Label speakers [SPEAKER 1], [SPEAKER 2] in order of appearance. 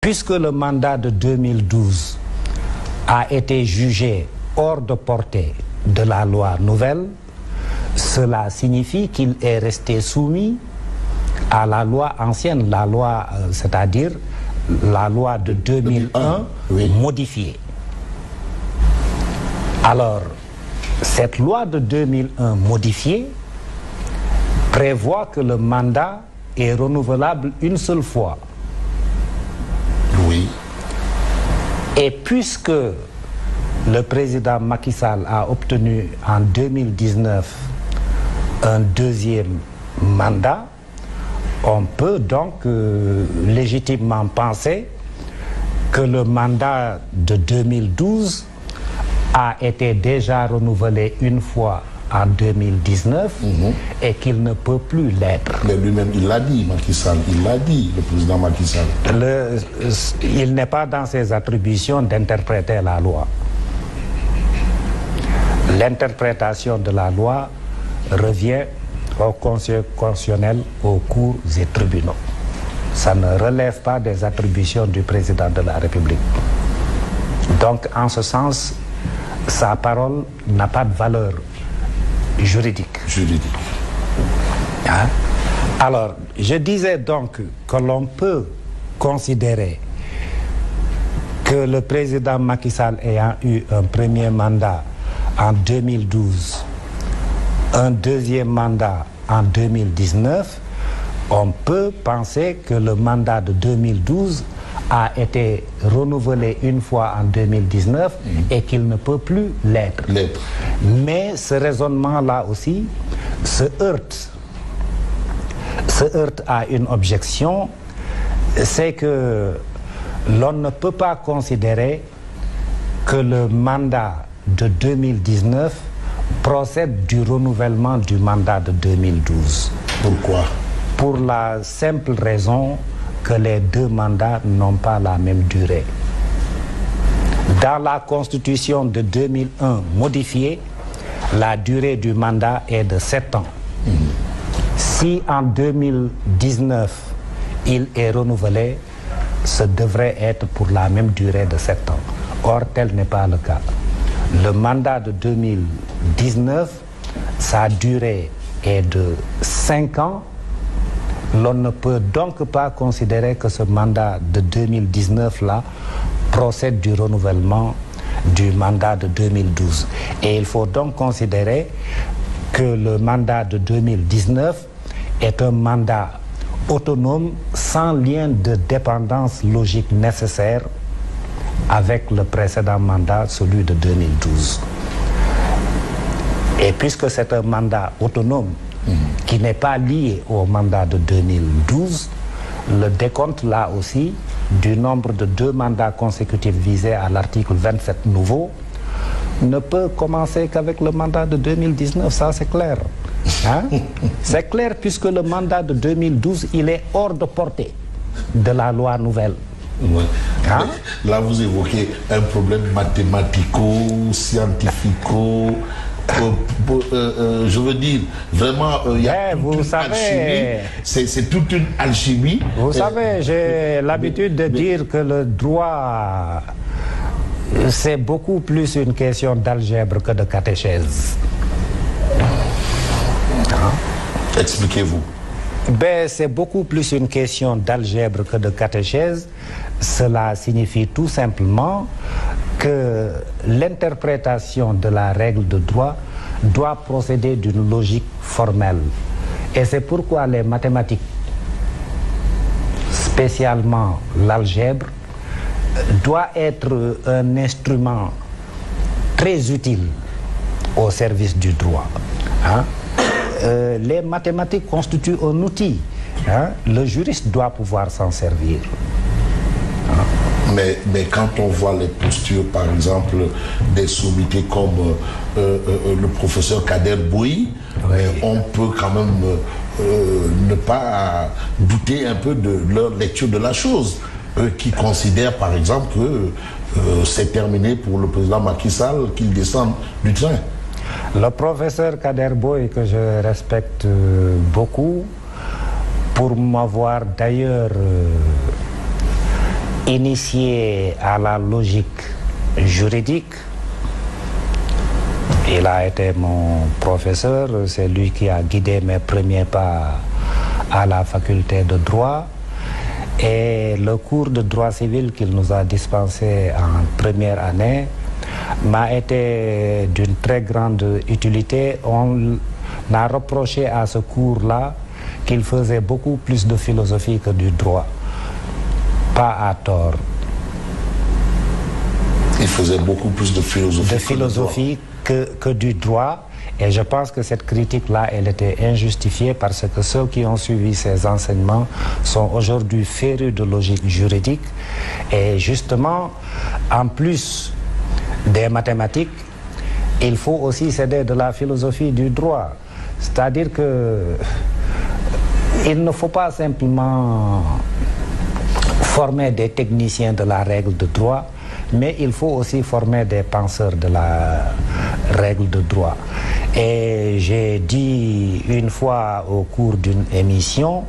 [SPEAKER 1] puisque le mandat de 2012 a été jugé hors de portée de la loi nouvelle, cela signifie qu'il est resté soumis à la loi ancienne, la loi, c'est-à-dire la loi de 2001 oui. Modifiée. Alors, cette loi de 2001 modifiée prévoit que le mandat est renouvelable une seule fois.
[SPEAKER 2] Oui.
[SPEAKER 1] Et puisque le président Macky Sall a obtenu en 2019 un deuxième mandat, on peut donc légitimement penser que le mandat de 2012 a été déjà renouvelé une fois en 2019 et qu'il ne peut plus l'être.
[SPEAKER 2] Mais lui-même, il l'a dit, Macky Sall, il l'a dit, le président Macky Sall.
[SPEAKER 1] Il n'est pas dans ses attributions d'interpréter la loi. L'interprétation de la loi revient au Conseil constitutionnel, aux cours et tribunaux. Ça ne relève pas des attributions du président de la République. Donc, en ce sens, sa parole n'a pas de valeur juridique. Hein? Alors, je disais donc que l'on peut considérer que le président Macky Sall ayant eu un premier mandat en 2012, un deuxième mandat en 2019, on peut penser que le mandat de 2012 a été renouvelé une fois en 2019 et qu'il ne peut plus l'être. Mais ce raisonnement-là aussi se heurte à une objection, c'est que l'on ne peut pas considérer que le mandat de 2019 procède du renouvellement du mandat de 2012.
[SPEAKER 2] Pourquoi?
[SPEAKER 1] Pour la simple raison que les deux mandats n'ont pas la même durée. Dans la Constitution de 2001 modifiée, la durée du mandat est de 7 ans. Si en 2019, il est renouvelé, ce devrait être pour la même durée de 7 ans. Or, tel n'est pas le cas. Le mandat de 2019, sa durée est de 5 ans. L'on ne peut donc pas considérer que ce mandat de 2019-là procède du renouvellement du mandat de 2012. Et il faut donc considérer que le mandat de 2019 est un mandat autonome sans lien de dépendance logique nécessaire avec le précédent mandat, celui de 2012. Et puisque c'est un mandat autonome qui n'est pas lié au mandat de 2012, le décompte là aussi du nombre de 2 mandats consécutifs visés à l'article 27 nouveau ne peut commencer qu'avec le mandat de 2019, ça c'est clair. Hein? C'est clair puisque le mandat de 2012, il est hors de portée de la loi nouvelle.
[SPEAKER 2] Ouais.
[SPEAKER 1] Hein?
[SPEAKER 2] Là, vous évoquez un problème mathématico-scientifico. Je veux dire, vraiment, il y a
[SPEAKER 1] vous savez,
[SPEAKER 2] c'est toute une alchimie.
[SPEAKER 1] Vous savez, j'ai l'habitude de dire que le droit, c'est beaucoup plus une question d'algèbre que de catéchèse. Hein?
[SPEAKER 2] Expliquez-vous.
[SPEAKER 1] C'est beaucoup plus une question d'algèbre que de catéchèse. Cela signifie tout simplement que l'interprétation de la règle de droit doit procéder d'une logique formelle. Et c'est pourquoi les mathématiques, spécialement l'algèbre, doit être un instrument très utile au service du droit. Hein? Les mathématiques constituent un outil. Hein? Le juriste doit pouvoir s'en servir. Hein?
[SPEAKER 2] Mais quand on voit les postures, par exemple, des sommités comme le professeur Kader Boui, on peut quand même ne pas douter un peu de leur lecture de la chose. Eux qui considèrent, par exemple, que c'est terminé pour le président Macky Sall qu'il descende du train.
[SPEAKER 1] Le professeur Kader Boui, que je respecte beaucoup, pour m'avoir d'ailleurs initié à la logique juridique. Il a été mon professeur, c'est lui qui a guidé mes premiers pas à la faculté de droit. Et le cours de droit civil qu'il nous a dispensé en première année m'a été d'une très grande utilité. On a reproché à ce cours-là qu'il faisait beaucoup plus de philosophie que du droit. Pas à tort.
[SPEAKER 2] Il faisait beaucoup plus de philosophie,
[SPEAKER 1] que du droit. Et je pense que cette critique-là, elle était injustifiée parce que ceux qui ont suivi ces enseignements sont aujourd'hui férus de logique juridique. Et justement, en plus des mathématiques, il faut aussi s'aider de la philosophie du droit. C'est-à-dire que il ne faut pas simplement former des techniciens de la règle de droit, mais il faut aussi former des penseurs de la règle de droit. Et j'ai dit une fois au cours d'une émission